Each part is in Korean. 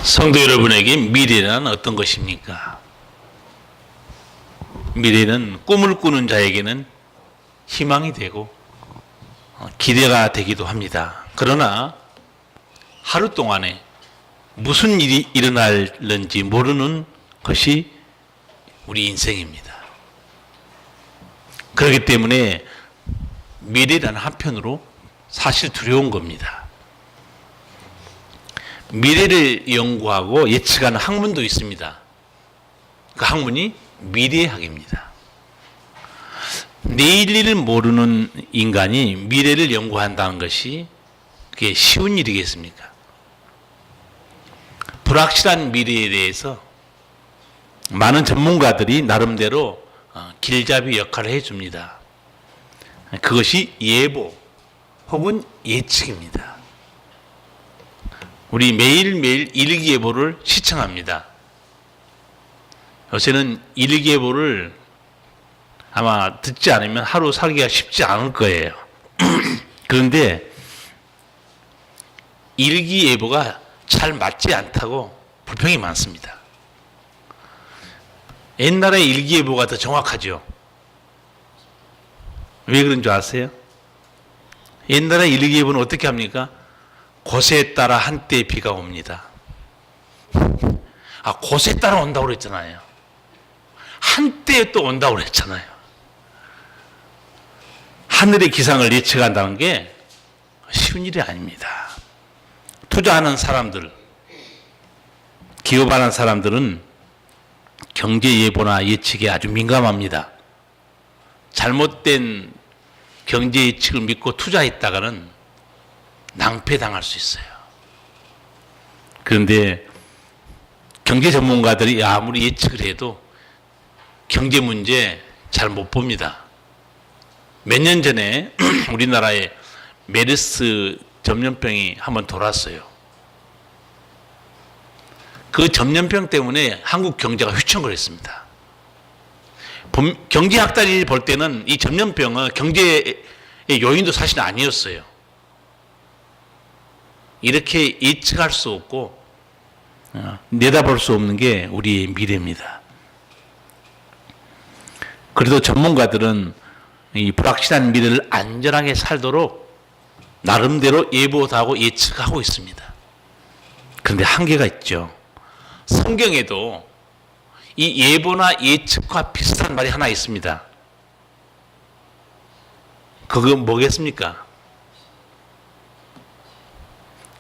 성도 여러분에게 미래란 어떤 것입니까? 미래는 꿈을 꾸는 자에게는 희망이 되고 기대가 되기도 합니다. 그러나 하루 동안에 무슨 일이 일어날는지 모르는 것이 우리 인생입니다. 그렇기 때문에 미래라는 한편으로 사실 두려운 겁니다. 미래를 연구하고 예측하는 학문도 있습니다. 그 학문이 미래학입니다. 내일 일을 모르는 인간이 미래를 연구한다는 것이 그게 쉬운 일이겠습니까? 불확실한 미래에 대해서 많은 전문가들이 나름대로 길잡이 역할을 해줍니다. 그것이 예보 혹은 예측입니다. 우리 매일매일 일기예보를 시청합니다. 요새는 일기예보를 아마 듣지 않으면 하루 살기가 쉽지 않을 거예요. 그런데 일기예보가 잘 맞지 않다고 불평이 많습니다. 옛날에 일기예보가 더 정확하죠. 왜 그런 줄 아세요? 옛날에 일기예보는 어떻게 합니까? 곳에 따라 한때 비가 옵니다. 곳에 따라 온다고 그랬잖아요. 한때 또 온다고 그랬잖아요. 하늘의 기상을 예측한다는 게 쉬운 일이 아닙니다. 투자하는 사람들, 기업하는 사람들은 경제 예보나 예측에 아주 민감합니다. 잘못된 경제 예측을 믿고 투자했다가는 낭패당할 수 있어요. 그런데 경제 전문가들이 아무리 예측을 해도 경제 문제 잘 못 봅니다. 몇 년 전에 우리나라에 메르스 전염병이 한번 돌았어요. 그 전염병 때문에 한국 경제가 휘청거렸습니다. 경제학자들이 볼 때는 이 전염병은 경제의 요인도 사실 아니었어요. 이렇게 예측할 수 없고 내다볼 수 없는 게 우리의 미래입니다. 그래도 전문가들은 이 불확실한 미래를 안전하게 살도록 나름대로 예보도 하고 예측하고 있습니다. 그런데 한계가 있죠. 성경에도 이 예보나 예측과 비슷한 말이 하나 있습니다. 그건 뭐겠습니까?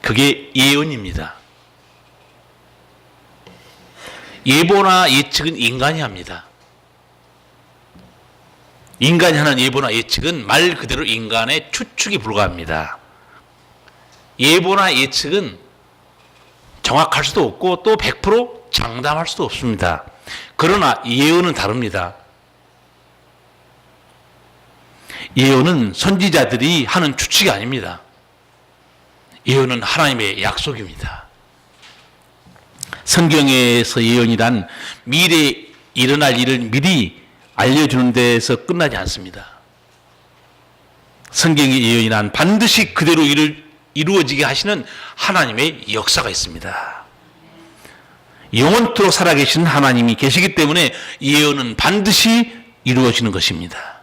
그게 예언입니다. 예보나 예측은 인간이 합니다. 인간이 하는 예보나 예측은 말 그대로 인간의 추측이 불과합니다. 예보나 예측은 정확할 수도 없고 또 100% 장담할 수도 없습니다. 그러나 예언은 다릅니다. 예언은 선지자들이 하는 추측이 아닙니다. 예언은 하나님의 약속입니다. 성경에서 예언이란 미래에 일어날 일을 미리 알려주는 데에서 끝나지 않습니다. 성경의 예언이란 반드시 그대로 이루어지게 하시는 하나님의 역사가 있습니다. 영원토록 살아계시는 하나님이 계시기 때문에 예언은 반드시 이루어지는 것입니다.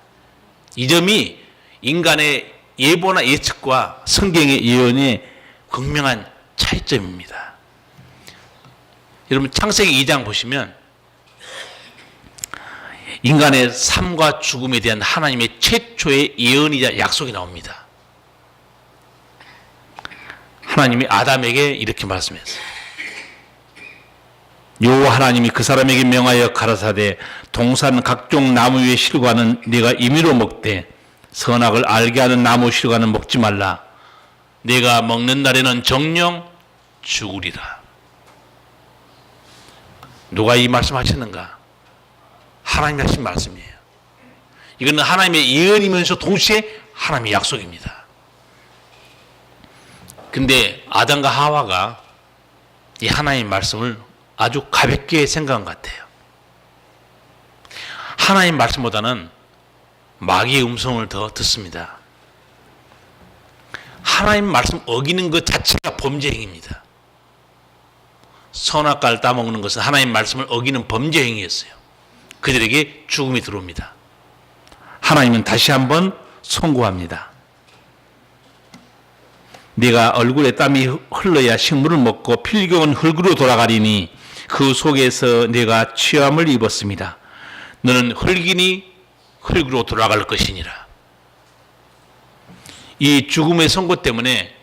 이 점이 인간의 예보나 예측과 성경의 예언의 극명한 차이점입니다. 여러분 창세기 2장 보시면 인간의 삶과 죽음에 대한 하나님의 최초의 예언이자 약속이 나옵니다. 하나님이 아담에게 이렇게 말씀했어요. 여호와 하나님이 그 사람에게 명하여 가라사대 동산 각종 나무 위에 실과는 네가 임의로 먹되 선악을 알게 하는 나무 실과는 먹지 말라. 네가 먹는 날에는 정령 죽으리라. 누가 이 말씀하셨는가? 하나님이 하신 말씀이에요. 이거는 하나님의 예언이면서 동시에 하나님의 약속입니다. 근데 아담과 하와가 이 하나님의 말씀을 아주 가볍게 생각한 것 같아요. 하나님의 말씀보다는 마귀의 음성을 더 듣습니다. 하나님 말씀 어기는 것 자체가 범죄 행위입니다. 선악과를 따먹는 것은 하나님 말씀을 어기는 범죄 행위였어요. 그들에게 죽음이 들어옵니다. 하나님은 다시 한번 선고합니다. 네가 얼굴에 땀이 흘러야 식물을 먹고 필경은 흙으로 돌아가리니 그 속에서 네가 취함을 입었습니다. 너는 흙이니 흙으로 돌아갈 것이니라. 이 죽음의 선고 때문에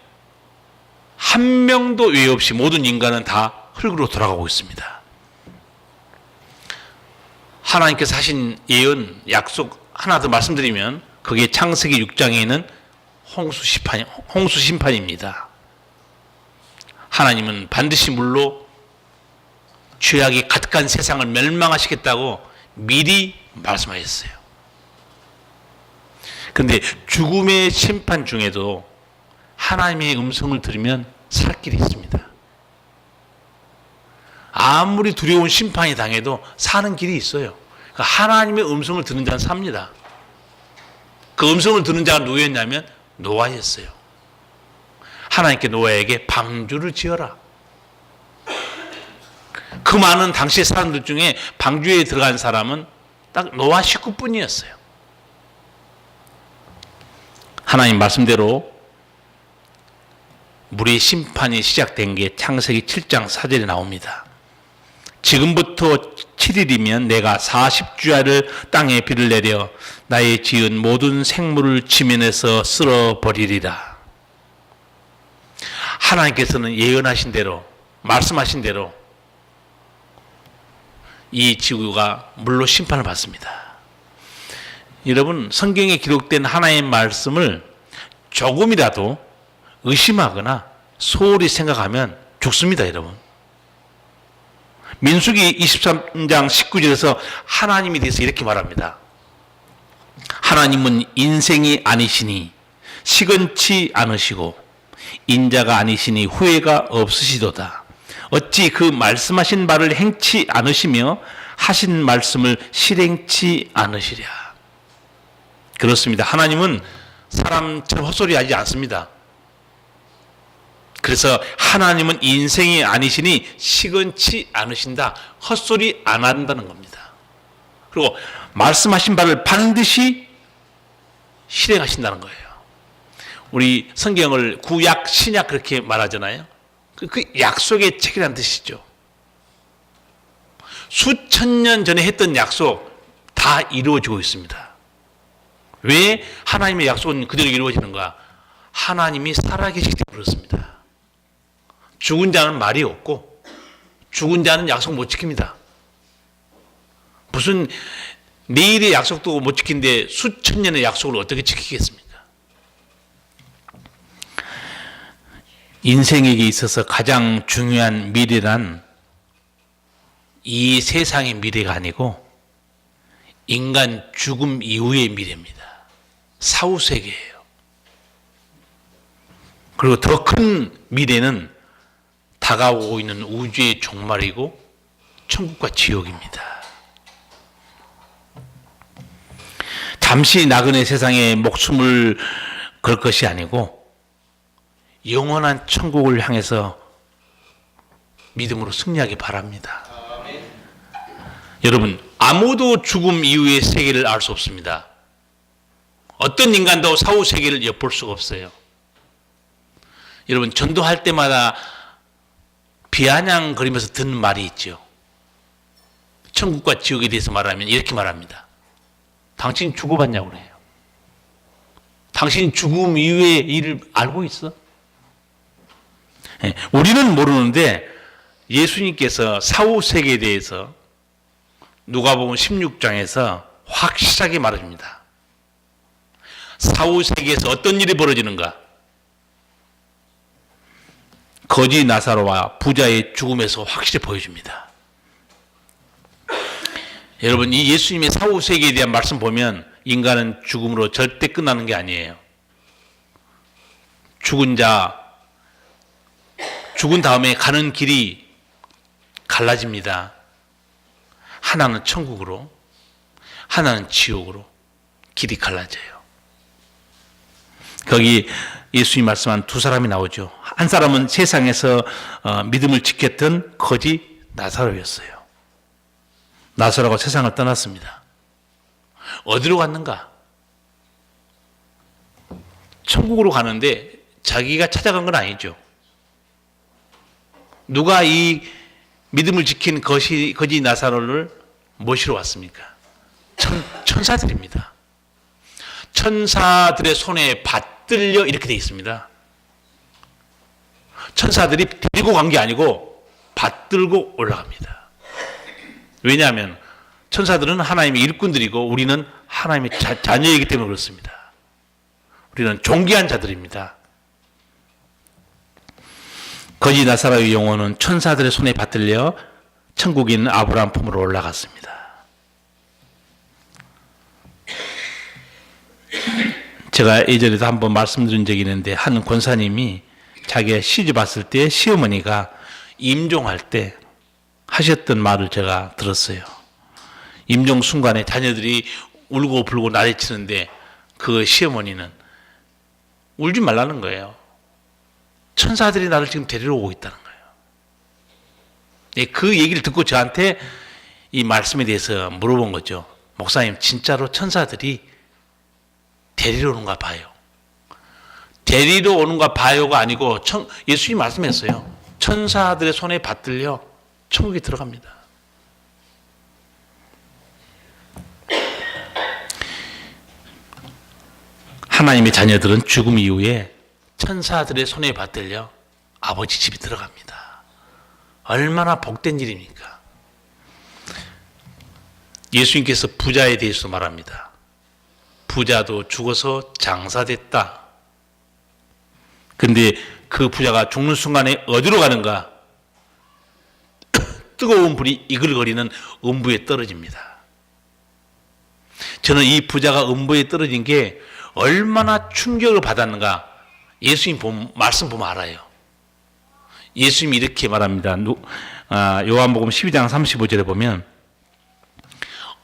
한 명도 외 없이 모든 인간은 다 흙으로 돌아가고 있습니다. 하나님께서 하신 예언, 약속 하나 더 말씀드리면 그게 창세기 6장에 있는 홍수 심판입니다. 하나님은 반드시 물로 죄악이 가득한 세상을 멸망하시겠다고 미리 말씀하셨어요. 그런데 죽음의 심판 중에도 하나님의 음성을 들으면 살 길이 있습니다. 아무리 두려운 심판이 당해도 사는 길이 있어요. 그러니까 하나님의 음성을 듣는 자는 삽니다. 그 음성을 듣는 자가 누구였냐면 노아였어요. 하나님께 노아에게 방주를 지어라. 그 많은 당시의 사람들 중에 방주에 들어간 사람은 딱 노아 식구뿐이었어요. 하나님 말씀대로 물의 심판이 시작된 게 창세기 7장 4절에 나옵니다. 지금부터 7일이면 내가 40주야를 땅에 비를 내려 나의 지은 모든 생물을 지면에서 쓸어버리리라. 하나님께서는 예언하신 대로, 말씀하신 대로 이 지구가 물로 심판을 받습니다. 여러분, 성경에 기록된 하나님의 말씀을 조금이라도 의심하거나 소홀히 생각하면 죽습니다, 여러분. 민수기 23장 19절에서 하나님에 대해서 이렇게 말합니다. 하나님은 인생이 아니시니 시건치 않으시고 인자가 아니시니 후회가 없으시도다. 어찌 그 말씀하신 바를 행치 않으시며 하신 말씀을 실행치 않으시랴. 그렇습니다. 하나님은 사람처럼 헛소리하지 않습니다. 그래서 하나님은 인생이 아니시니 시건치 않으신다. 헛소리 안 한다는 겁니다. 그리고 말씀하신 바를 반드시 실행하신다는 거예요. 우리 성경을 구약, 신약 그렇게 말하잖아요. 그 약속의 책이라는 뜻이죠. 수천 년 전에 했던 약속 다 이루어지고 있습니다. 왜 하나님의 약속은 그대로 이루어지는가? 하나님이 살아계시기 때문에 그렇습니다. 죽은 자는 말이 없고 죽은 자는 약속 못 지킵니다. 무슨 내일의 약속도 못 지킨데 수천 년의 약속을 어떻게 지키겠습니까? 인생에게 있어서 가장 중요한 미래란 이 세상의 미래가 아니고 인간 죽음 이후의 미래입니다. 사후세계예요. 그리고 더 큰 미래는 다가오고 있는 우주의 종말이고 천국과 지옥입니다. 잠시 나그네 세상에 목숨을 걸 것이 아니고 영원한 천국을 향해서 믿음으로 승리하기 바랍니다. 여러분, 아무도 죽음 이후의 세계를 알 수 없습니다. 어떤 인간도 사후 세계를 엿볼 수가 없어요. 여러분, 전도할 때마다 비아냥거리면서 듣는 말이 있죠. 천국과 지옥에 대해서 말하면 이렇게 말합니다. 당신 죽어봤냐고 그래요. 당신 죽음 이후의 일을 알고 있어? 네, 우리는 모르는데 예수님께서 사후 세계에 대해서 누가복음 16장에서 확실하게 말해줍니다. 사후 세계에서 어떤 일이 벌어지는가? 거지 나사로와 부자의 죽음에서 확실히 보여줍니다. 여러분, 이 예수님의 사후 세계에 대한 말씀 보면 인간은 죽음으로 절대 끝나는 게 아니에요. 죽은 다음에 가는 길이 갈라집니다. 하나는 천국으로, 하나는 지옥으로 길이 갈라져요. 거기 예수님 말씀한 두 사람이 나오죠. 한 사람은 세상에서 믿음을 지켰던 거지 나사로였어요. 나사로가 세상을 떠났습니다. 어디로 갔는가? 천국으로 가는데 자기가 찾아간 건 아니죠. 누가 이 믿음을 지킨 거지 나사로를 모시러 왔습니까? 천사들입니다. 천사들의 손에 받들려 이렇게 되어 있습니다. 천사들이 데리고 간 게 아니고 받들고 올라갑니다. 왜냐하면 천사들은 하나님의 일꾼들이고 우리는 하나님의 자녀이기 때문에 그렇습니다. 우리는 존귀한 자들입니다. 거지 나사로의 영혼은 천사들의 손에 받들려 천국인 아브라함 품으로 올라갔습니다. 제가 예전에도 한번 말씀드린 적이 있는데 한 권사님이 자기가 시집 왔을 때 시어머니가 임종할 때 하셨던 말을 제가 들었어요. 임종 순간에 자녀들이 울고 불고 난리치는데 그 시어머니는 울지 말라는 거예요. 천사들이 나를 지금 데리러 오고 있다는 거예요. 그 얘기를 듣고 저한테 이 말씀에 대해서 물어본 거죠. 목사님, 진짜로 천사들이 데리러 오는가 봐요. 데리러 오는가 봐요가 아니고 예수님이 말씀했어요. 천사들의 손에 받들려 천국에 들어갑니다. 하나님의 자녀들은 죽음 이후에 천사들의 손에 받들려 아버지 집에 들어갑니다. 얼마나 복된 일입니까? 예수님께서 부자에 대해서 말합니다. 부자도 죽어서 장사됐다. 근데 그 부자가 죽는 순간에 어디로 가는가? 뜨거운 불이 이글거리는 음부에 떨어집니다. 저는 이 부자가 음부에 떨어진 게 얼마나 충격을 받았는가 예수님 말씀 보면 알아요. 예수님이 이렇게 말합니다. 요한복음 12장 35절에 보면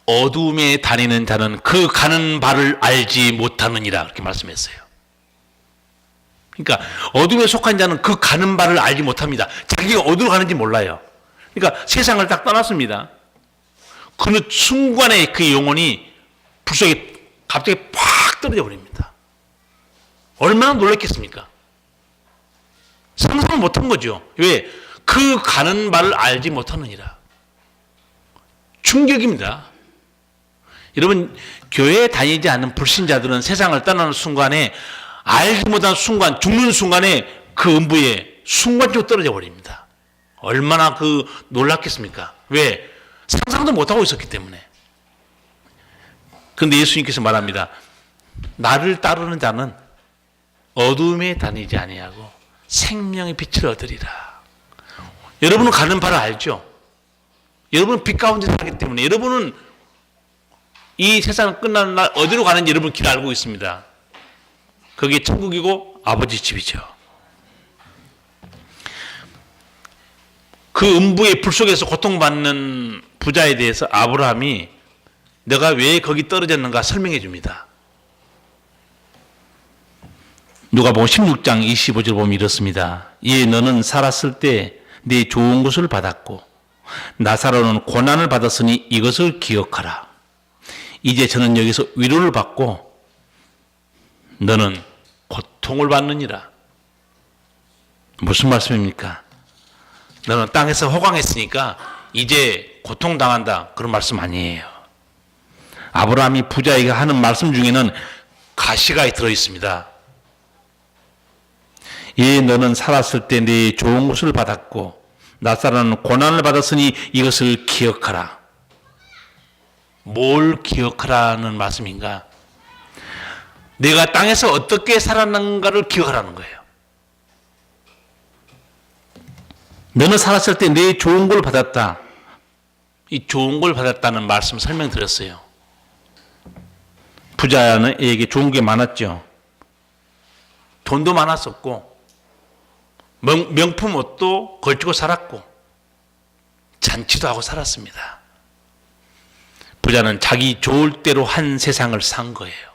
어둠에 다니는 자는 그 가는 바를 알지 못하느니라 그렇게 말씀했어요. 그러니까 어둠에 속한 자는 그 가는 바를 알지 못합니다. 자기가 어디로 가는지 몰라요. 그러니까 세상을 딱 떠났습니다. 그 순간에 그 영혼이 불 속에 갑자기 팍 떨어져 버립니다. 얼마나 놀랐겠습니까? 상상을 못한 거죠. 왜? 그 가는 바를 알지 못하느니라. 충격입니다. 여러분, 교회에 다니지 않는 불신자들은 세상을 떠나는 순간에 알지 못한 순간, 죽는 순간에 그 음부에 순간적으로 떨어져 버립니다. 얼마나 놀랐겠습니까? 왜? 상상도 못하고 있었기 때문에. 그런데 예수님께서 말합니다. 나를 따르는 자는 어둠에 다니지 아니하고 생명의 빛을 얻으리라. 여러분은 가는 바를 알죠? 여러분은 빛 가운데 살기 때문에 여러분은 이 세상 끝나는 날 어디로 가는지 여러분 길 알고 있습니다. 그게 천국이고 아버지 집이죠. 그 음부의 불 속에서 고통받는 부자에 대해서 아브라함이 내가 왜 거기 떨어졌는가 설명해 줍니다. 누가복음 16장 25절 보면 이렇습니다. 이에 너는 살았을 때 네 좋은 것을 받았고 나사로는 고난을 받았으니 이것을 기억하라. 이제 저는 여기서 위로를 받고 너는 고통을 받느니라. 무슨 말씀입니까? 너는 땅에서 호강했으니까 이제 고통당한다. 그런 말씀 아니에요. 아브라함이 부자에게 하는 말씀 중에는 가시가 들어있습니다. 예, 너는 살았을 때 네 좋은 것을 받았고 나사로는 고난을 받았으니 이것을 기억하라. 뭘 기억하라는 말씀인가? 내가 땅에서 어떻게 살았는가를 기억하라는 거예요. 너는 살았을 때 네 좋은 걸 받았다. 이 좋은 걸 받았다는 말씀 설명드렸어요. 부자에게 좋은 게 많았죠. 돈도 많았었고 명품 옷도 걸치고 살았고 잔치도 하고 살았습니다. 부자는 자기 좋을 대로 한 세상을 산 거예요.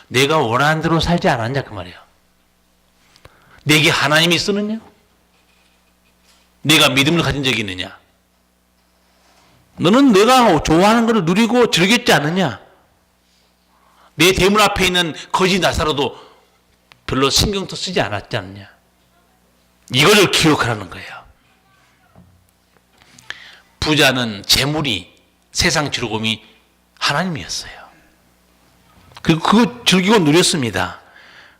내가 원하는 대로 살지 않았냐 그 말이에요. 내게 하나님이 쓰느냐? 내가 믿음을 가진 적이 있느냐? 너는 내가 좋아하는 것을 누리고 즐겼지 않느냐? 내 대문 앞에 있는 거지 나사로도 별로 신경도 쓰지 않았지 않느냐? 이거를 기억하라는 거예요. 부자는 재물이 세상 즐거움이 하나님이었어요. 그리고 그거 즐기고 누렸습니다.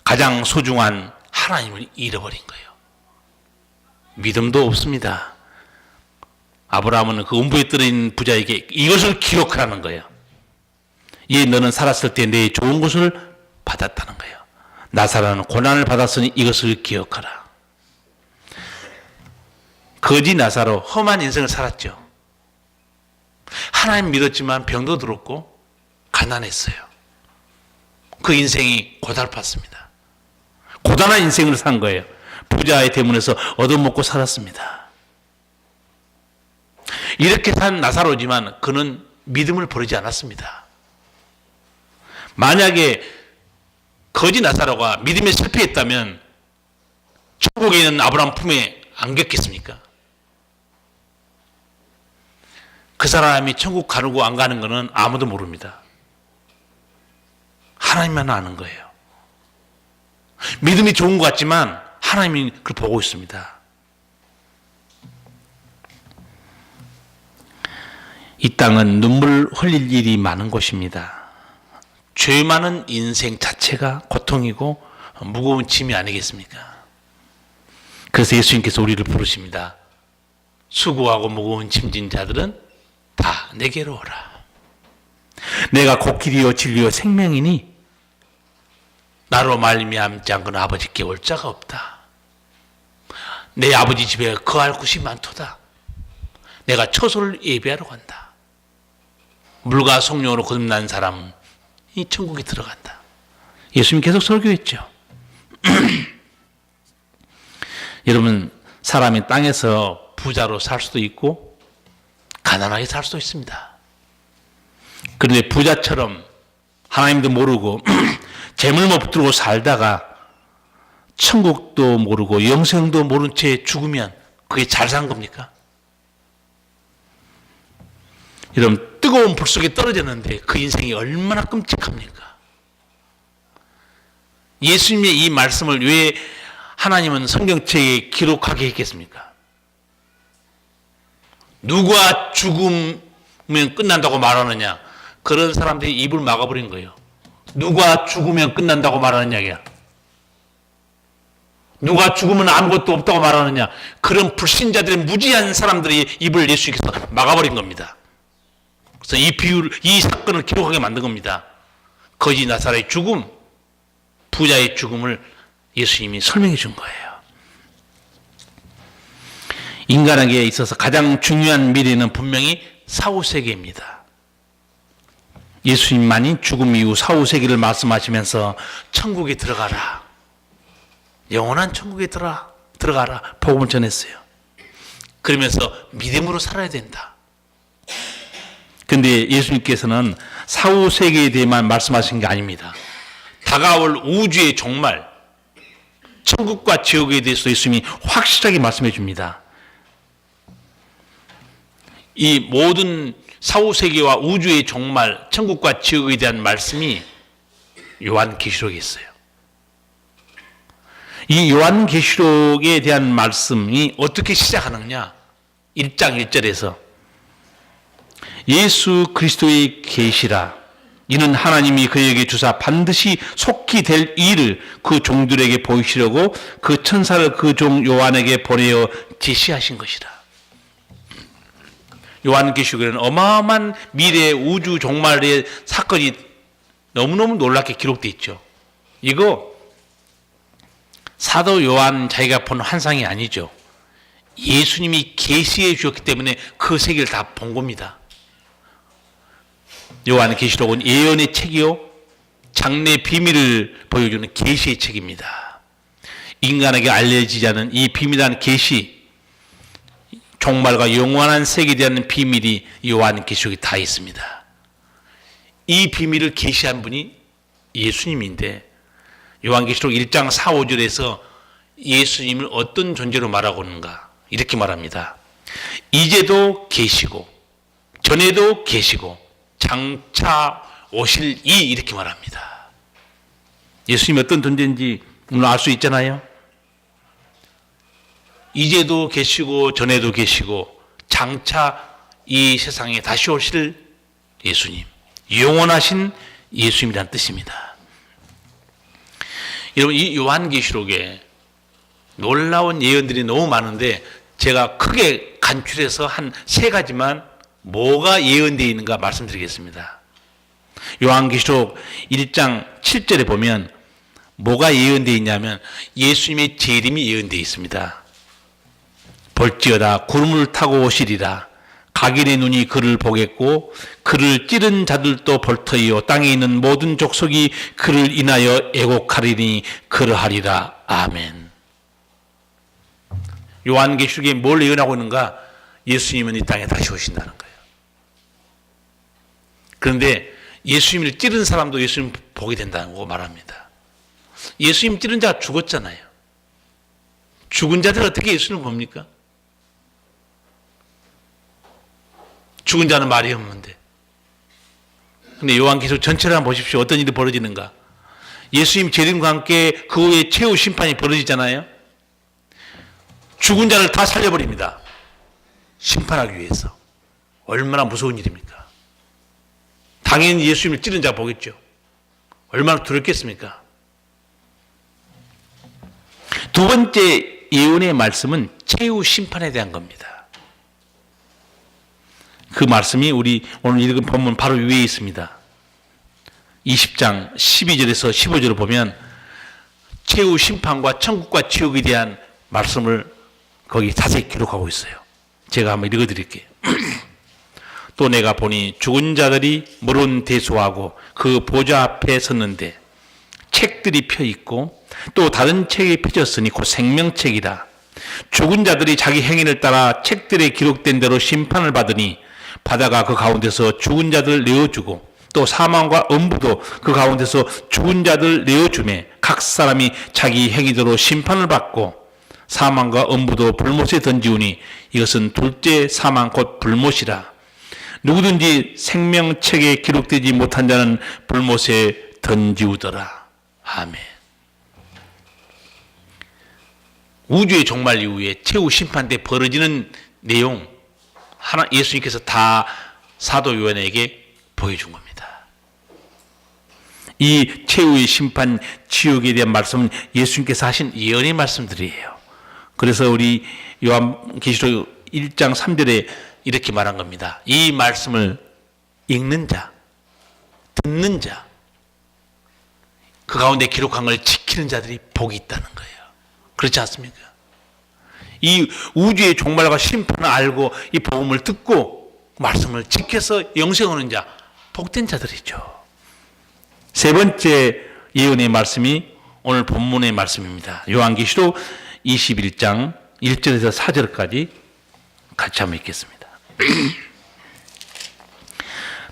가장 소중한 하나님을 잃어버린 거예요. 믿음도 없습니다. 아브라함은 그 음부에 떨어진 부자에게 이것을 기억하라는 거예요. 예, 너는 살았을 때 내 좋은 것을 받았다는 거예요. 나사로는 고난을 받았으니 이것을 기억하라. 거지 나사로 험한 인생을 살았죠. 하나님 믿었지만 병도 들었고 가난했어요. 그 인생이 고달팠습니다. 고단한 인생을 산 거예요. 부자의 대문에서 얻어먹고 살았습니다. 이렇게 산 나사로지만 그는 믿음을 버리지 않았습니다. 만약에 거지 나사로가 믿음에 실패했다면 천국에 있는 아브라함 품에 안겼겠습니까? 그 사람이 천국 가고 안 가는 것은 아무도 모릅니다. 하나님만 아는 거예요. 믿음이 좋은 것 같지만 하나님이 그걸 보고 있습니다. 이 땅은 눈물 흘릴 일이 많은 곳입니다. 죄 많은 인생 자체가 고통이고 무거운 짐이 아니겠습니까? 그래서 예수님께서 우리를 부르십니다. 수고하고 무거운 짐진 자들은 다 내게로 오라. 내가 곡길이요 진리요 생명이니 나로 말미암지 않고는 아버지께 올 자가 없다. 내 아버지 집에 거할 곳이 많도다. 내가 처소를 예배하러 간다. 물과 성령으로 거듭난 사람은 이 천국에 들어간다. 예수님 계속 설교했죠. 여러분, 사람이 땅에서 부자로 살 수도 있고 가난하게 살 수도 있습니다. 그런데 부자처럼 하나님도 모르고 재물 못 붙들고 살다가 천국도 모르고 영생도 모른 채 죽으면 그게 잘 산 겁니까? 여러분, 뜨거운 불 속에 떨어졌는데 그 인생이 얼마나 끔찍합니까? 예수님의 이 말씀을 왜 하나님은 성경책에 기록하게 했겠습니까? 누가 죽으면 끝난다고 말하느냐? 그런 사람들이 입을 막아버린 거예요. 누가 죽으면 끝난다고 말하느냐? 누가 죽으면 아무것도 없다고 말하느냐? 그런 불신자들의 무지한 사람들이 입을 예수님께서 막아버린 겁니다. 그래서 이 사건을 기록하게 만든 겁니다. 거지 나사로의 죽음, 부자의 죽음을 예수님이 설명해 준 거예요. 인간에게 있어서 가장 중요한 미래는 분명히 사후세계입니다. 예수님만이 죽음 이후 사후세계를 말씀하시면서 천국에 들어가라. 영원한 천국에 들어가라. 복음을 전했어요. 그러면서 믿음으로 살아야 된다. 그런데 예수님께서는 사후세계에 대해만 말씀하신 게 아닙니다. 다가올 우주의 종말, 천국과 지옥에 대해서 예수님이 확실하게 말씀해 줍니다. 이 모든 사후세계와 우주의 종말, 천국과 지옥에 대한 말씀이 요한계시록에 있어요. 이 요한계시록에 대한 말씀이 어떻게 시작하느냐? 1장 1절에서 예수 그리스도의 계시라. 이는 하나님이 그에게 주사 반드시 속히 될 일을 그 종들에게 보이시려고 그 천사를 그 종 요한에게 보내어 제시하신 것이라. 요한계시록에는 어마어마한 미래 우주 종말의 사건이 너무너무 놀랍게 기록되어 있죠. 이거 사도 요한 자기가 본 환상이 아니죠. 예수님이 계시해 주셨기 때문에 그 세계를 다 본 겁니다. 요한계시록은 예언의 책이요 장래 비밀을 보여주는 계시의 책입니다. 인간에게 알려지지 않은 이 비밀한 계시, 종말과 영원한 세계에 대한 비밀이 요한계시록에 다 있습니다. 이 비밀을 계시한 분이 예수님인데 요한계시록 1장 4, 5절에서 예수님을 어떤 존재로 말하고 있는가? 이렇게 말합니다. 이제도 계시고 전에도 계시고 장차 오실 이 이렇게 말합니다. 예수님이 어떤 존재인지 오늘 알 수 있잖아요. 이제도 계시고 전에도 계시고 장차 이 세상에 다시 오실 예수님, 영원하신 예수님이라는 뜻입니다. 여러분, 이 요한계시록에 놀라운 예언들이 너무 많은데 제가 크게 간추려서 한 세 가지만 뭐가 예언되어 있는가 말씀드리겠습니다. 요한계시록 1장 7절에 보면 뭐가 예언되어 있냐면 예수님의 재림이 예언되어 있습니다. 볼지어다 구름을 타고 오시리라. 각인의 눈이 그를 보겠고 그를 찌른 자들도 볼터이요 땅에 있는 모든 족속이 그를 인하여 애곡하리니 그러하리라. 아멘. 요한계시록에 뭘 예언하고 있는가? 예수님은 이 땅에 다시 오신다는 거예요. 그런데 예수님을 찌른 사람도 예수님 보게 된다고 말합니다. 예수님 찌른 자가 죽었잖아요. 죽은 자들 어떻게 예수님을 봅니까? 죽은 자는 말이 없는데. 근데 요한계시록 전체를 한번 보십시오. 어떤 일이 벌어지는가? 예수님 재림과 함께 그 후에 최후 심판이 벌어지잖아요. 죽은 자를 다 살려버립니다. 심판하기 위해서. 얼마나 무서운 일입니까? 당연히 예수님을 찌른 자 보겠죠. 얼마나 두렵겠습니까? 두 번째 예언의 말씀은 최후 심판에 대한 겁니다. 그 말씀이 우리 오늘 읽은 본문 바로 위에 있습니다. 20장 12절에서 15절을 보면 최후 심판과 천국과 지옥에 대한 말씀을 거기 자세히 기록하고 있어요. 제가 한번 읽어드릴게요. 또 내가 보니 죽은 자들이 물은 대수하고 그 보좌 앞에 섰는데 책들이 펴 있고 또 다른 책이 펴졌으니 곧 생명책이라. 죽은 자들이 자기 행위를 따라 책들에 기록된 대로 심판을 받으니 바다가 그 가운데서 죽은 자들을 내어주고 또 사망과 음부도 그 가운데서 죽은 자들을 내어주매 각 사람이 자기 행위대로 심판을 받고 사망과 음부도 불못에 던지우니 이것은 둘째 사망 곧 불못이라. 누구든지 생명책에 기록되지 못한 자는 불못에 던지우더라. 아멘. 우주의 종말 이후에 최후 심판 때 벌어지는 내용 하나 예수님께서 다 사도 요한에게 보여준 겁니다. 이 최후의 심판 지옥에 대한 말씀은 예수님께서 하신 예언의 말씀들이에요. 그래서 우리 요한계시록 1장 3절에 이렇게 말한 겁니다. 이 말씀을 읽는 자, 듣는 자, 그 가운데 기록한 걸 지키는 자들이 복이 있다는 거예요. 그렇지 않습니까? 이 우주의 종말과 심판을 알고 이 복음을 듣고 말씀을 지켜서 영생 오는 자, 복된 자들이죠. 세 번째 예언의 말씀이 오늘 본문의 말씀입니다. 요한계시록 21장 1절에서 4절까지 같이 한번 읽겠습니다.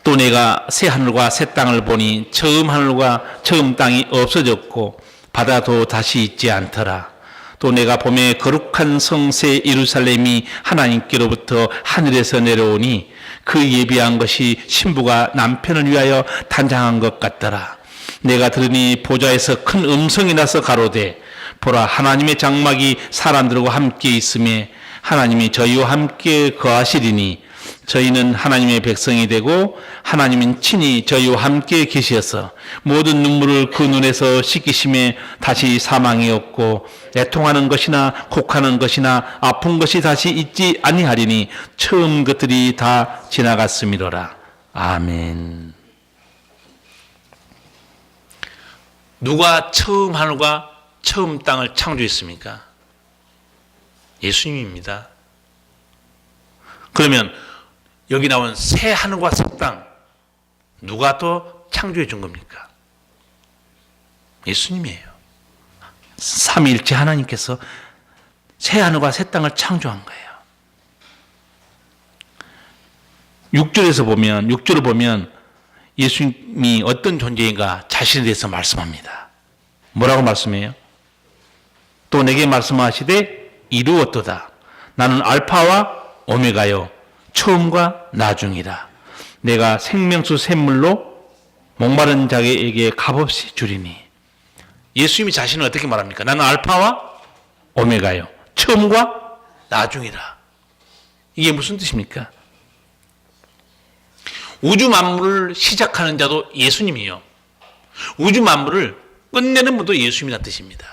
또 내가 새 하늘과 새 땅을 보니 처음 하늘과 처음 땅이 없어졌고 바다도 다시 있지 않더라. 또 내가 보매 거룩한 성새 예루살렘이 하나님께로부터 하늘에서 내려오니 그 예비한 것이 신부가 남편을 위하여 단장한 것 같더라. 내가 들으니 보좌에서 큰 음성이 나서 가로되 보라 하나님의 장막이 사람들과 함께 있음에 하나님이 저희와 함께 거하시리니 저희는 하나님의 백성이 되고 하나님은 친히 저희와 함께 계시어서 모든 눈물을 그 눈에서 씻기심에 다시 사망이 없고 애통하는 것이나 곡하는 것이나 아픈 것이 다시 있지 아니하리니 처음 것들이 다 지나갔음이로라. 아멘. 누가 처음 하늘과 처음 땅을 창조했습니까? 예수님입니다. 그러면 여기 나온 새 하늘과 새 땅 누가 또 창조해 준 겁니까? 예수님이에요. 삼위일체 하나님께서 새 하늘과 새 땅을 창조한 거예요. 6절을 보면 예수님이 어떤 존재인가 자신에 대해서 말씀합니다. 뭐라고 말씀해요? 또 내게 말씀하시되 이루었도다. 나는 알파와 오메가요 처음과 나중이라. 내가 생명수 샘물로 목마른 자에게 값없이 주리니. 예수님이 자신을 어떻게 말합니까? 나는 알파와 오메가요 처음과 나중이라. 이게 무슨 뜻입니까? 우주 만물을 시작하는 자도 예수님이요, 우주 만물을 끝내는 분도 예수님이라는 뜻입니다.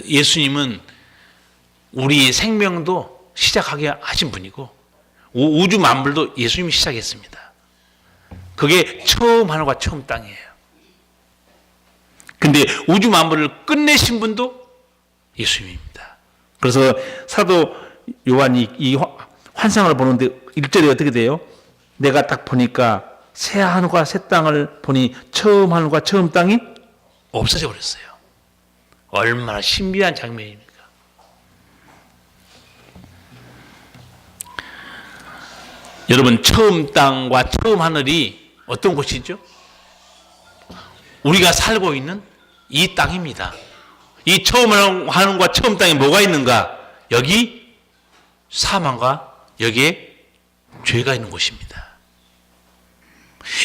예수님은 우리의 생명도 시작하게 하신 분이고 우주 만물도 예수님이 시작했습니다. 그게 처음 하늘과 처음 땅이에요. 근데 우주 만물을 끝내신 분도 예수님입니다. 그래서 사도 요한이 이 환상을 보는데 1절에 어떻게 돼요? 내가 딱 보니까 새 하늘과 새 땅을 보니 처음 하늘과 처음 땅이 없어져 버렸어요. 얼마나 신비한 장면입니까? 여러분, 처음 땅과 처음 하늘이 어떤 곳이죠? 우리가 살고 있는 이 땅입니다. 이 처음 하늘과 처음 땅에 뭐가 있는가? 여기 사망과 여기에 죄가 있는 곳입니다.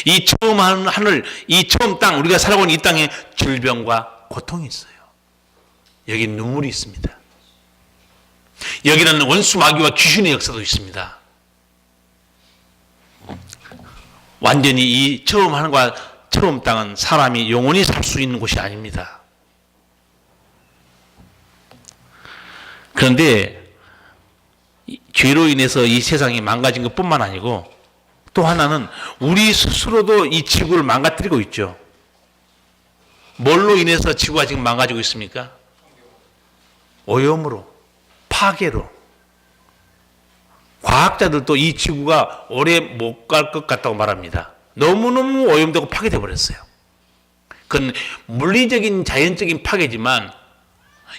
이 처음 하늘, 이 처음 땅, 우리가 살아가고 있는 이 땅에 질병과 고통이 있어요. 여기 눈물이 있습니다. 여기는 원수 마귀와 귀신의 역사도 있습니다. 완전히 이 처음 하늘과 처음 땅은 사람이 영원히 살 수 있는 곳이 아닙니다. 그런데 죄로 인해서 이 세상이 망가진 것뿐만 아니고 또 하나는 우리 스스로도 이 지구를 망가뜨리고 있죠. 뭘로 인해서 지구가 지금 망가지고 있습니까? 오염으로, 파괴로. 과학자들도 이 지구가 오래 못 갈 것 같다고 말합니다. 너무너무 오염되고 파괴되어 버렸어요. 그건 물리적인 자연적인 파괴지만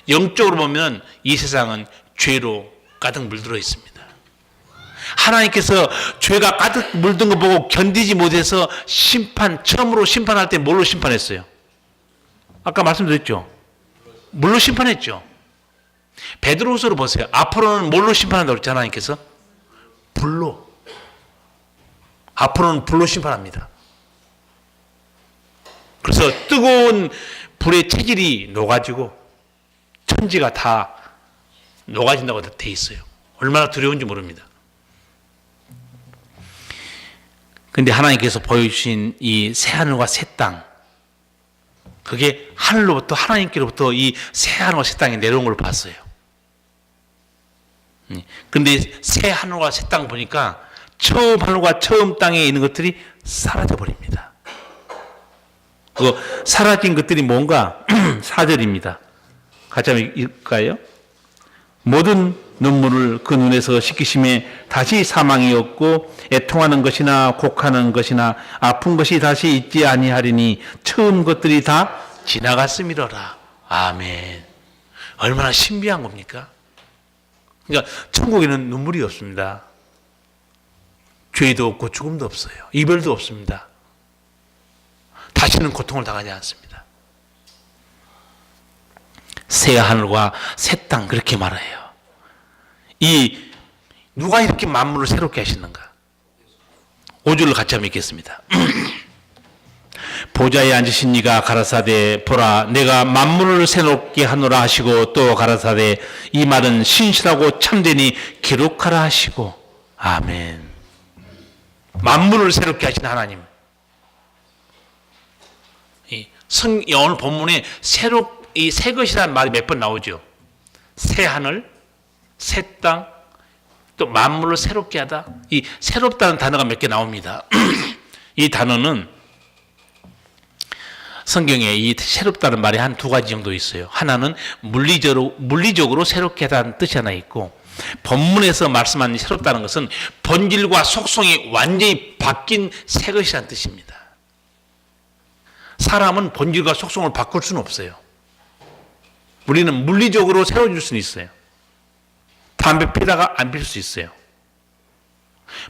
영적으로 보면 이 세상은 죄로 가득 물들어 있습니다. 하나님께서 죄가 가득 물든 거 보고 견디지 못해서 처음으로 심판할 때 뭘로 심판했어요? 아까 말씀드렸죠? 물로 심판했죠. 베드로후서를 보세요. 앞으로는 뭘로 심판한다고 그랬죠, 하나님께서? 불로. 앞으로는 불로 심판합니다. 그래서 뜨거운 불의 체질이 녹아지고 천지가 다 녹아진다고 돼 있어요. 얼마나 두려운지 모릅니다. 근데 하나님께서 보여주신 이 새하늘과 새 땅, 그게 하늘로부터, 하나님께로부터 이 새하늘과 새 땅이 내려온 걸 봤어요. 근데 새 하늘과 새 땅 보니까 처음 하늘과 처음 땅에 있는 것들이 사라져 버립니다. 그 사라진 것들이 뭔가 4절입니다. 같이 한번 읽을까요? 모든 눈물을 그 눈에서 씻기심에 다시 사망이 없고 애통하는 것이나 곡하는 것이나 아픈 것이 다시 있지 아니하리니 처음 것들이 다 지나갔음이로라. 아멘. 얼마나 신비한 겁니까? 그러니까 천국에는 눈물이 없습니다. 죄도 없고 죽음도 없어요. 이별도 없습니다. 다시는 고통을 당하지 않습니다. 새 하늘과 새 땅, 그렇게 말해요. 누가 이렇게 만물을 새롭게 하시는가? 5절을 같이 한번 읽겠습니다. 보좌에 앉으신 이가 가라사대 보라 내가 만물을 새롭게 하노라 하시고 또 가라사대 이 말은 신실하고 참되니 기록하라 하시고. 아멘. 만물을 새롭게 하신 하나님. 오늘 본문에 이 새 것이라는 말이 몇 번 나오죠. 새 하늘, 새 땅, 또 만물을 새롭게 하다. 이 새롭다는 단어가 몇 개 나옵니다. 이 단어는 성경에 이 새롭다는 말이 한 두 가지 정도 있어요. 하나는 물리적으로 새롭게 하다는 뜻이 하나 있고, 본문에서 말씀하는 새롭다는 것은 본질과 속성이 완전히 바뀐 새 것이라는 뜻입니다. 사람은 본질과 속성을 바꿀 수는 없어요. 우리는 물리적으로 새로워질 수는 있어요. 담배 피다가 안 필 수 있어요.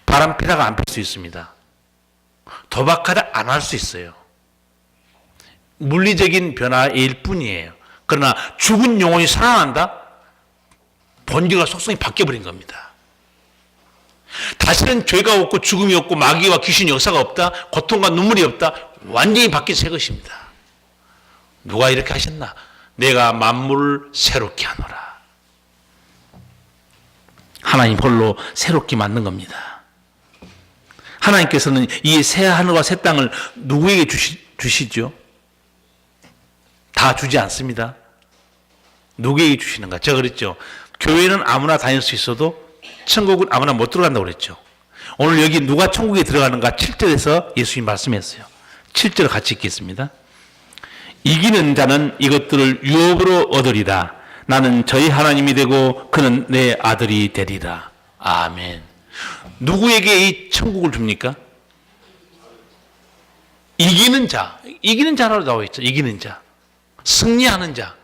바람 피다가 안 필 수 있습니다. 도박하다 안 할 수 있어요. 물리적인 변화일 뿐이에요. 그러나 죽은 영혼이 살아난다? 본질과 속성이 바뀌어버린 겁니다. 다시는 죄가 없고 죽음이 없고 마귀와 귀신 역사가 없다, 고통과 눈물이 없다, 완전히 바뀐 새 것입니다. 누가 이렇게 하셨나? 내가 만물을 새롭게 하노라. 하나님 홀로 새롭게 만든 겁니다. 하나님께서는 이 새 하늘과 새 땅을 누구에게 주시죠? 다 주지 않습니다. 누구에게 주시는가? 제가 그랬죠. 교회는 아무나 다닐 수 있어도 천국은 아무나 못 들어간다고 그랬죠. 오늘 여기 누가 천국에 들어가는가 7절에서 예수님 말씀했어요. 7절 같이 읽겠습니다. 이기는 자는 이것들을 유업으로 얻으리라. 나는 저희 하나님이 되고 그는 내 아들이 되리라. 아멘. 누구에게 이 천국을 줍니까? 이기는 자. 이기는 자라고 나와 있죠. 이기는 자. 승리하는 자.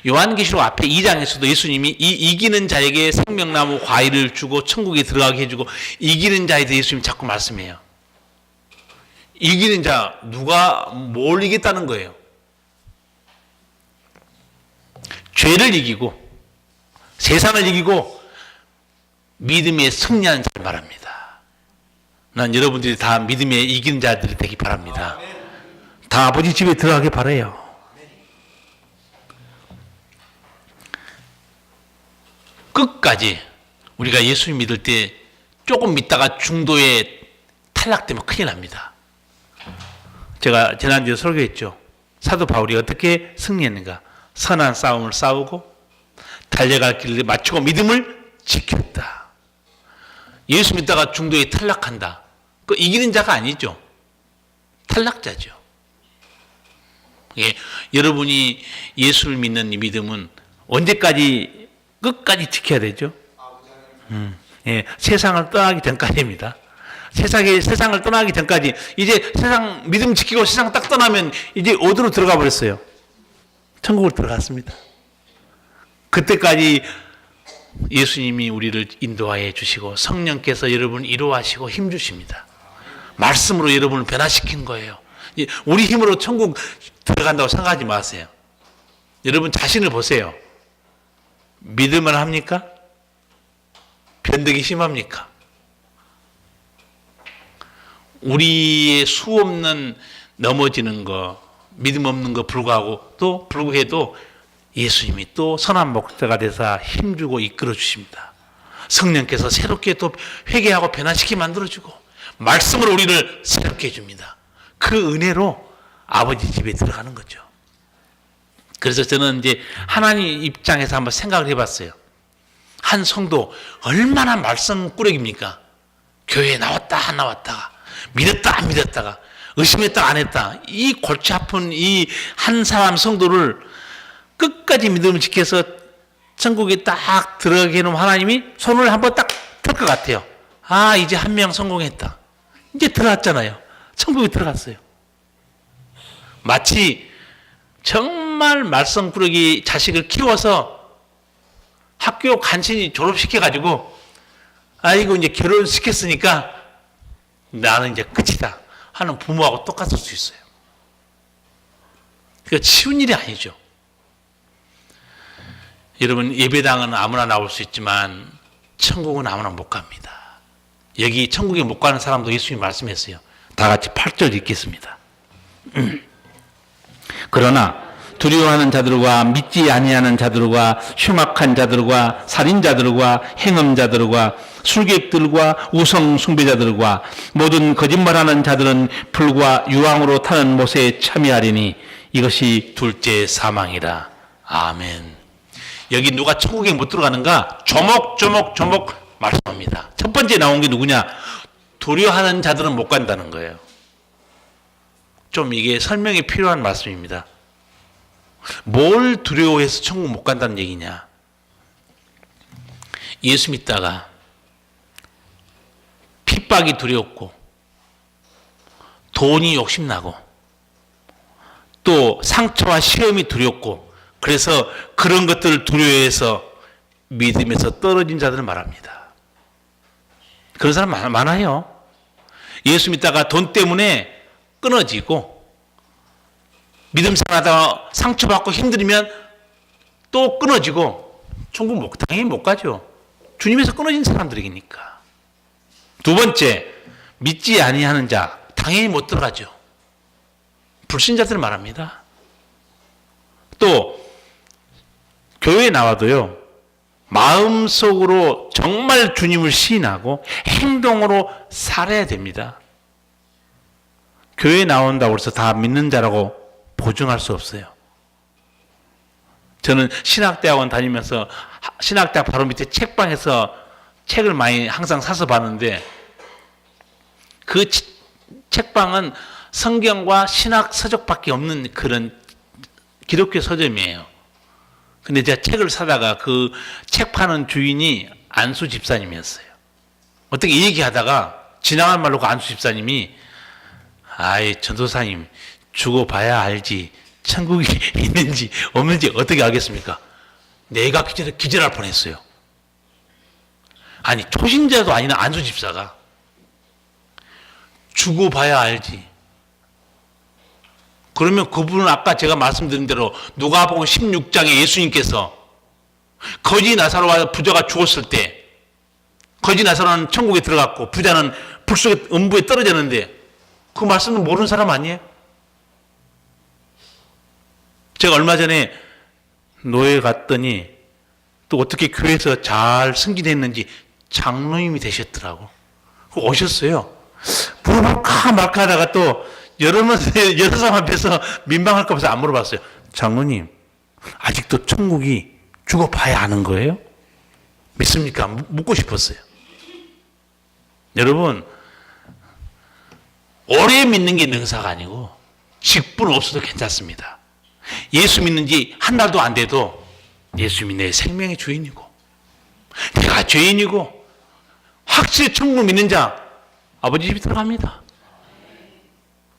요한계시록 앞에 2장에서도 예수님이 이 이기는 자에게 생명나무 과일을 주고 천국에 들어가게 해주고 이기는 자에 대해 예수님이 자꾸 말씀해요. 이기는 자, 누가 뭘 이겼다는 거예요? 죄를 이기고 세상을 이기고 믿음에 승리하는 자를 말합니다. 난 여러분들이 다 믿음에 이기는 자들이 되기 바랍니다. 다 아버지 집에 들어가길 바라요. 끝까지 우리가 예수님 믿을 때 조금 믿다가 중도에 탈락되면 큰일 납니다. 제가 지난주에 설교했죠. 사도 바울이 어떻게 승리했는가? 선한 싸움을 싸우고 달려갈 길을 마치고 믿음을 지켰다. 예수 믿다가 중도에 탈락한다. 그 이기는 자가 아니죠. 탈락자죠. 예, 여러분이 예수를 믿는 이 믿음은 언제까지 끝까지 지켜야 되죠? 예, 세상을 떠나기 전까지입니다. 세상을 떠나기 전까지 이제 세상 믿음 지키고 세상 딱 떠나면 이제 어디로 들어가 버렸어요? 천국을 들어갔습니다. 그때까지 예수님이 우리를 인도하여 주시고 성령께서 여러분을 이루하시고 힘 주십니다. 말씀으로 여러분을 변화시킨 거예요. 우리 힘으로 천국 들어간다고 생각하지 마세요. 여러분 자신을 보세요. 믿을만 합니까? 변덕이 심합니까? 우리의 수 없는 넘어지는 거, 믿음 없는 거 불구해도 예수님이 또 선한 목자가 되사 힘주고 이끌어 주십니다. 성령께서 새롭게 또 회개하고 변화시키게 만들어주고 말씀으로 우리를 새롭게 해줍니다. 그 은혜로 아버지 집에 들어가는 거죠. 그래서 저는 이제 하나님 입장에서 한번 생각을 해봤어요. 한 성도 얼마나 말썽꾸러기입니까? 교회에 나왔다 안 나왔다가 믿었다 안 믿었다가 의심했다 안 했다. 이 골치 아픈 이 한 사람 성도를 끝까지 믿음을 지켜서 천국에 딱 들어가게 해놓은 하나님이 손을 한번 딱 털 것 같아요. 아, 이제 한 명 성공했다. 이제 들어갔잖아요. 천국에 들어갔어요. 마치 정말 말썽꾸러기 자식을 키워서 학교 간신히 졸업시켜가지고 아이고 이제 결혼시켰으니까 나는 이제 끝이다 하는 부모하고 똑같을 수 있어요. 그러니까 쉬운 일이 아니죠. 여러분 예배당은 아무나 나올 수 있지만 천국은 아무나 못 갑니다. 여기 천국에 못 가는 사람도 예수님이 말씀했어요. 다 같이 8절 읽겠습니다. 그러나 두려워하는 자들과 믿지 아니하는 자들과 흉악한 자들과 살인자들과 행음자들과 술객들과 우상 숭배자들과 모든 거짓말하는 자들은 불과 유황으로 타는 못에 참여하리니 이것이 둘째 사망이라. 아멘. 여기 누가 천국에 못 들어가는가? 조목 말씀합니다. 첫 번째 나온 게 누구냐? 두려워하는 자들은 못 간다는 거예요. 좀 이게 설명이 필요한 말씀입니다. 뭘 두려워해서 천국 못 간다는 얘기냐? 예수 믿다가 핍박이 두렵고 돈이 욕심나고 또 상처와 시험이 두렵고 그래서 그런 것들을 두려워해서 믿음에서 떨어진 자들을 말합니다. 그런 사람 많아요. 예수 믿다가 돈 때문에 끊어지고 믿음 생활하다가 상처받고 힘들면 또 끊어지고 당연히 못 가죠. 주님에서 끊어진 사람들이니까. 두 번째, 믿지 아니하는 자 당연히 못 들어가죠. 불신자들 말합니다. 또 교회에 나와도요, 마음속으로 정말 주님을 시인하고 행동으로 살아야 됩니다. 교회에 나온다고 해서 다 믿는 자라고 보증할 수 없어요. 저는 신학대학원 다니면서 신학대학 바로 밑에 책방에서 책을 많이 항상 사서 봤는데, 그 책방은 성경과 신학 서적밖에 없는 그런 기독교 서점이에요. 근데 제가 책을 사다가 그 책 파는 주인이 안수 집사님이었어요. 어떻게 얘기하다가 지나간 말로 그 안수 집사님이, 아이, 전도사님, 죽어봐야 알지 천국이 있는지 없는지 어떻게 알겠습니까? 내가 기절할 뻔했어요. 아니, 초신자도 아닌 안수 집사가 죽어봐야 알지. 그러면 그분은 아까 제가 말씀드린 대로 누가복음 16장에 예수님께서 거지 나사로와 부자가 죽었을 때, 거지 나사로는 천국에 들어갔고 부자는 불 속에 음부에 떨어졌는데, 그 말씀은 모르는 사람 아니에요? 제가 얼마 전에 노예 갔더니 또 어떻게 교회에서 잘 승진했는지 장로님이 되셨더라고. 오셨어요. 물어볼까 말까 하다가 또 여러 사람 앞에서 민망할까 봐서 안 물어봤어요. 장로님, 아직도 천국이 죽어봐야 아는 거예요? 믿습니까? 묻고 싶었어요. 여러분, 오래 믿는 게 능사가 아니고 10분 없어도 괜찮습니다. 예수 믿는 지 한 달도 안 돼도 예수님이 내 생명의 주인이고 내가 죄인이고 확실히 천국 믿는 자 아버지 집에 들어갑니다.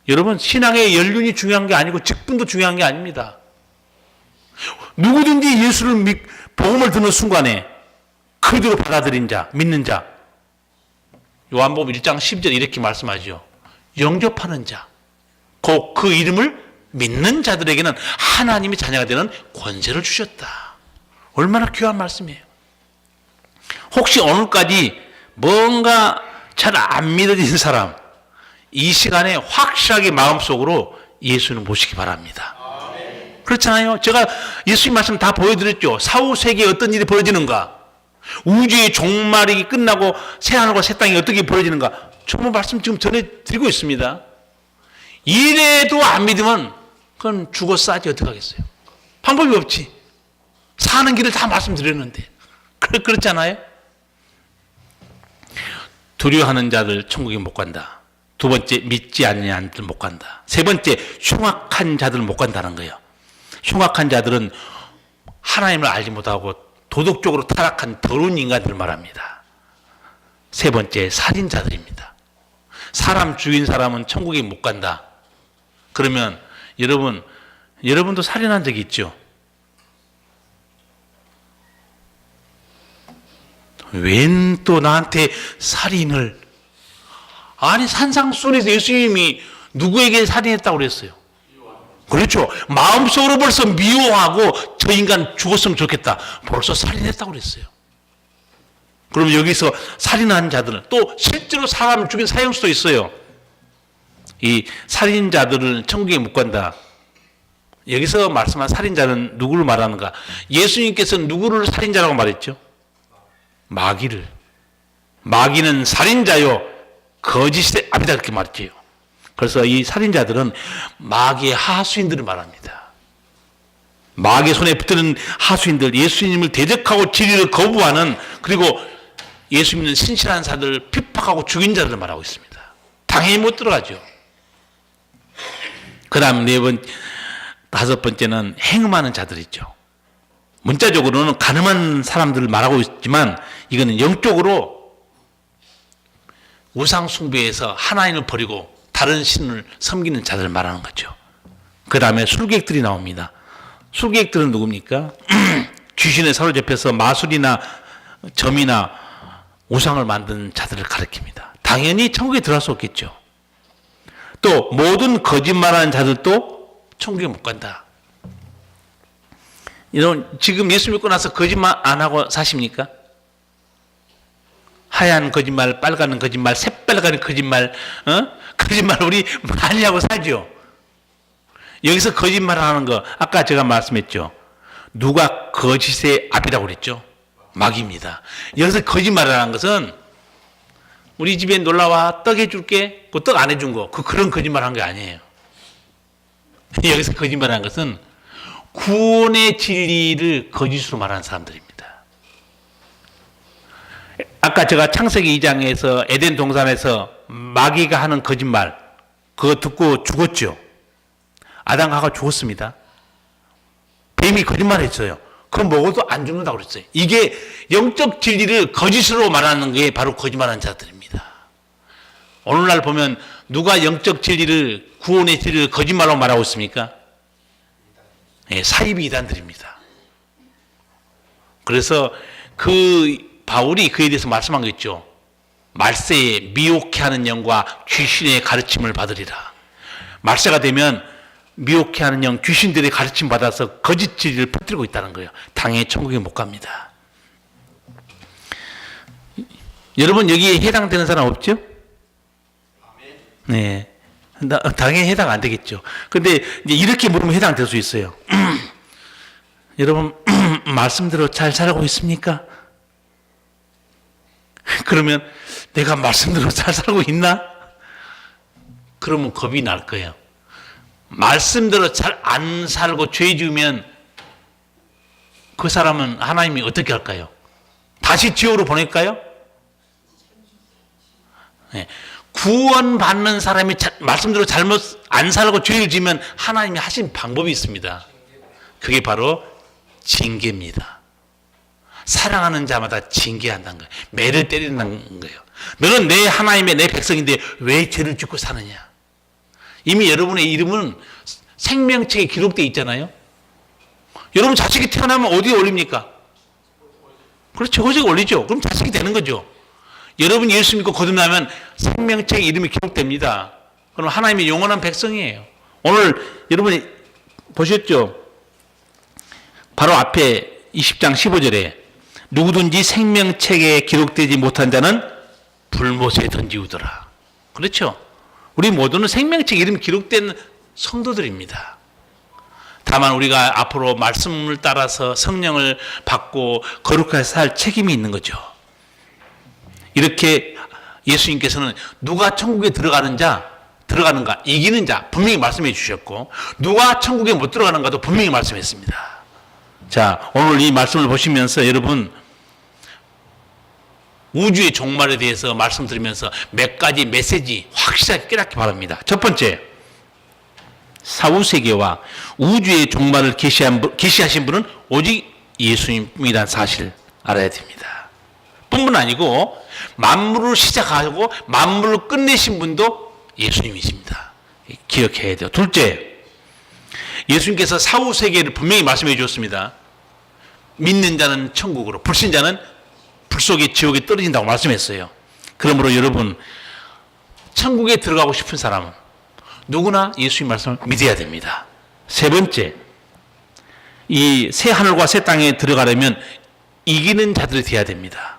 여러분, 신앙의 연륜이 중요한 게 아니고 직분도 중요한 게 아닙니다. 누구든지 예수를 복음을 듣는 순간에 그대로 받아들인 자, 믿는 자, 요한복음 1장 10절 이렇게 말씀하죠. 영접하는 자, 곧 그 이름을 믿는 자들에게는 하나님의 자녀가 되는 권세를 주셨다. 얼마나 귀한 말씀이에요. 혹시 오늘까지 뭔가 잘 안 믿어진 사람, 이 시간에 확실하게 마음속으로 예수는 모시기 바랍니다. 그렇잖아요. 제가 예수님 말씀 다 보여드렸죠. 사후 세계에 어떤 일이 벌어지는가, 우주의 종말이 끝나고 새하늘과 새 땅이 어떻게 벌어지는가, 전부 말씀 지금 전해드리고 있습니다. 이래도 안 믿으면 그건 죽어 싸지 어떡하겠어요. 방법이 없지. 사는 길을 다 말씀드렸는데. 그렇잖아요. 두려워하는 자들 천국에 못 간다. 두 번째, 믿지 않는 자들 못 간다. 세 번째, 흉악한 자들 못 간다는 거예요. 흉악한 자들은 하나님을 알지 못하고 도덕적으로 타락한 더러운 인간들을 말합니다. 세 번째, 살인자들입니다. 사람 죽인 사람은 천국에 못 간다. 그러면 여러분도 살인한 적이 있죠? 웬 또 나한테 살인을. 아니, 산상수훈에서 예수님이 누구에게 살인했다고 그랬어요? 그렇죠. 마음속으로 벌써 미워하고 저 인간 죽었으면 좋겠다. 벌써 살인했다고 그랬어요. 그럼 여기서 살인한 자들은 또 실제로 사람을 죽인 사형수도 있어요. 이 살인자들은 천국에 못 간다. 여기서 말씀한 살인자는 누구를 말하는가? 예수님께서는 누구를 살인자라고 말했죠? 마귀를. 마귀는 살인자요 거짓의 아비다 그렇게 말했죠. 그래서 이 살인자들은 마귀의 하수인들을 말합니다. 마귀의 손에 붙드는 하수인들, 예수님을 대적하고 진리를 거부하는, 그리고 예수 믿는 신실한 자들 핍박하고 죽인 자들을 말하고 있습니다. 당연히 못 들어가죠. 그 다음 다섯 번째는 행음하는 자들이죠. 문자적으로는 가늠한 사람들을 말하고 있지만 이거는 영적으로 우상 숭배에서 하나님을 버리고 다른 신을 섬기는 자들을 말하는 거죠. 그 다음에 술객들이 나옵니다. 술객들은 누굽니까? 귀신에 사로잡혀서 마술이나 점이나 우상을 만든 자들을 가리킵니다. 당연히 천국에 들어갈 수 없겠죠. 또 모든 거짓말하는 자들도 천국에 못 간다. 이런 지금 예수 믿고 나서 거짓말 안 하고 사십니까? 하얀 거짓말, 빨간 거짓말, 새빨간 거짓말, 거짓말 우리 많이 하고 살죠. 여기서 거짓말 하는 거 아까 제가 말씀했죠. 누가 거짓의 앞이라고 그랬죠? 마귀입니다. 여기서 거짓말을 하는 것은 우리 집에 놀러와 떡 해줄게 그 떡 안 해준 거 그런 거짓말 한 게 아니에요. 여기서 거짓말 하는 것은 구원의 진리를 거짓으로 말하는 사람들입니다. 아까 제가 창세기 2장에서 에덴 동산에서 마귀가 하는 거짓말 그거 듣고 죽었죠. 아담과 하와가 죽었습니다. 뱀이 거짓말했어요. 그거 먹어도 안 죽는다고 그랬어요. 이게 영적 진리를 거짓으로 말하는 게 바로 거짓말하는 자들입니다. 오늘날 보면 누가 영적 진리를 구원의 진리를 거짓말로 말하고 있습니까? 네, 사이비 이단들입니다. 그래서 바울이 그에 대해서 말씀한 거 있죠. 말세에 미혹해하는 영과 귀신의 가르침을 받으리라. 말세가 되면 미혹해하는 영, 귀신들의 가르침 받아서 거짓 진리를 퍼뜨리고 있다는 거예요. 당연히 천국에 못 갑니다. 여러분 여기에 해당되는 사람 없죠? 네, 당연히 해당 안 되겠죠. 근데 이제 이렇게 물으면 해당될 수 있어요. 여러분 말씀대로 잘 살고 있습니까? 그러면 내가 말씀대로 잘 살고 있나? 그러면 겁이 날 거예요. 말씀대로 잘 안 살고 죄 지으면 그 사람은 하나님이 어떻게 할까요? 다시 지옥으로 보낼까요? 네. 구원받는 사람이 말씀대로 잘못 안 살고 죄를 지으면 하나님이 하신 방법이 있습니다. 그게 바로 징계입니다. 사랑하는 자마다 징계한다는 거예요. 매를 때린다는 거예요. 너는 내 하나님의 내 백성인데 왜 죄를 짓고 사느냐? 이미 여러분의 이름은 생명책에 기록되어 있잖아요. 여러분 자식이 태어나면 어디에 올립니까? 그렇죠. 호적에 올리죠. 그럼 자식이 되는 거죠. 여러분이 예수 믿고 거듭나면 생명책에 이름이 기록됩니다. 그럼 하나님의 영원한 백성이에요. 오늘 여러분이 보셨죠? 바로 앞에 20장 15절에 누구든지 생명책에 기록되지 못한 자는 불못에 던지우더라. 그렇죠? 우리 모두는 생명책 이름이 기록된 성도들입니다. 다만 우리가 앞으로 말씀을 따라서 성령을 받고 거룩하게 살 책임이 있는 거죠. 이렇게 예수님께서는 누가 천국에 들어가는가 이기는 자 분명히 말씀해 주셨고 누가 천국에 못 들어가는가도 분명히 말씀했습니다. 자, 오늘 이 말씀을 보시면서 여러분 우주의 종말에 대해서 말씀드리면서 몇 가지 메시지 확실하게 깨닫기 바랍니다. 첫 번째, 사후세계와 우주의 종말을 계시하신 분은 오직 예수님이라는 사실 알아야 됩니다. 뿐만 아니고 만물을 시작하고 만물을 끝내신 분도 예수님이십니다. 기억해야 돼요. 둘째, 예수님께서 사후세계를 분명히 말씀해 주셨습니다. 믿는 자는 천국으로, 불신자는 불 속에 지옥에 떨어진다고 말씀했어요. 그러므로 여러분 천국에 들어가고 싶은 사람은 누구나 예수님 말씀을 믿어야 됩니다. 세 번째, 이 새 하늘과 새 땅에 들어가려면 이기는 자들이 되어야 됩니다.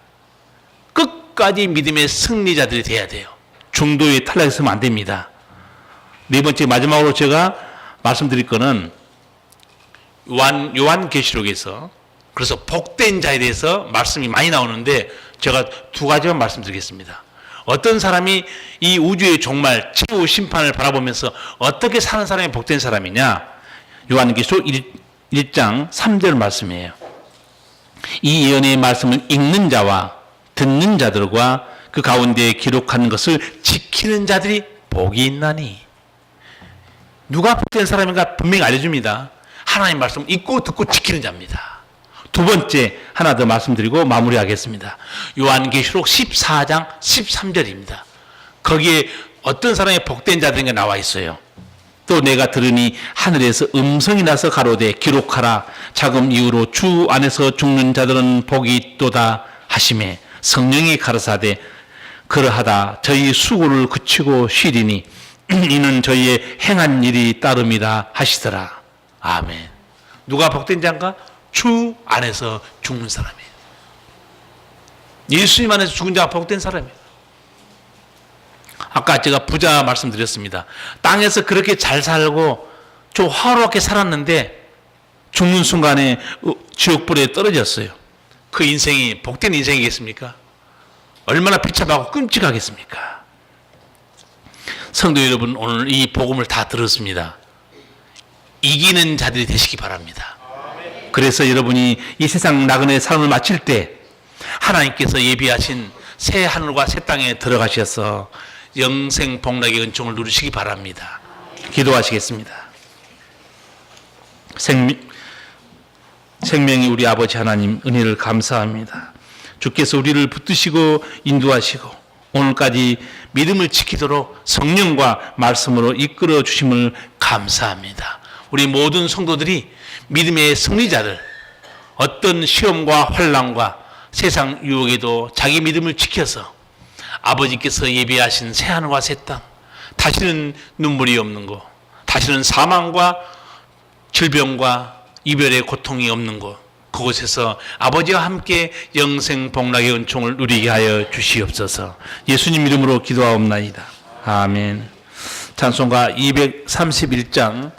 끝까지 믿음의 승리자들이 되어야 돼요. 중도에 탈락했으면 안 됩니다. 네 번째, 마지막으로 제가 말씀드릴 거는 요한계시록에서 그래서 복된 자에 대해서 말씀이 많이 나오는데 제가 두 가지만 말씀드리겠습니다. 어떤 사람이 이 우주의 종말, 최후 심판을 바라보면서 어떻게 사는 사람이 복된 사람이냐? 요한계시록 1장 3절 말씀이에요. 이 예언의 말씀을 읽는 자와 듣는 자들과 그 가운데에 기록하는 것을 지키는 자들이 복이 있나니. 누가 복된 사람인가 분명히 알려줍니다. 하나님 말씀 읽고 듣고 지키는 자입니다. 두 번째 하나 더 말씀드리고 마무리하겠습니다. 요한계시록 14장 13절입니다. 거기에 어떤 사람의 복된 자들인가 나와 있어요. 또 내가 들으니 하늘에서 음성이 나서 가로되 기록하라. 자금 이후로 주 안에서 죽는 자들은 복이 있도다 하시매 성령이 가르사되 그러하다 저희 수고를 그치고 쉬리니 이는 저희의 행한 일이 따름이다 하시더라. 아멘. 누가 복된 자인가? 주 안에서 죽는 사람이에요. 예수님 안에서 죽은 자가 복된 사람이에요. 아까 제가 부자 말씀드렸습니다. 땅에서 그렇게 잘 살고 좀 화롭게 살았는데 죽는 순간에 지옥불에 떨어졌어요. 그 인생이 복된 인생이겠습니까? 얼마나 비참하고 끔찍하겠습니까? 성도 여러분, 오늘 이 복음을 다 들었습니다. 이기는 자들이 되시기 바랍니다. 그래서 여러분이 이 세상 나그네 삶을 마칠 때 하나님께서 예비하신 새 하늘과 새 땅에 들어가셔서 영생 복락의 은총을 누리시기 바랍니다. 기도하시겠습니다. 생명이 우리 아버지 하나님, 은혜를 감사합니다. 주께서 우리를 붙드시고 인도하시고 오늘까지 믿음을 지키도록 성령과 말씀으로 이끌어 주심을 감사합니다. 우리 모든 성도들이 믿음의 승리자들, 어떤 시험과 환난과 세상 유혹에도 자기 믿음을 지켜서 아버지께서 예비하신 새하늘과 새 땅, 다시는 눈물이 없는 곳, 다시는 사망과 질병과 이별의 고통이 없는 곳, 그곳에서 아버지와 함께 영생 복락의 은총을 누리게 하여 주시옵소서. 예수님 이름으로 기도하옵나이다. 아멘. 찬송가 231장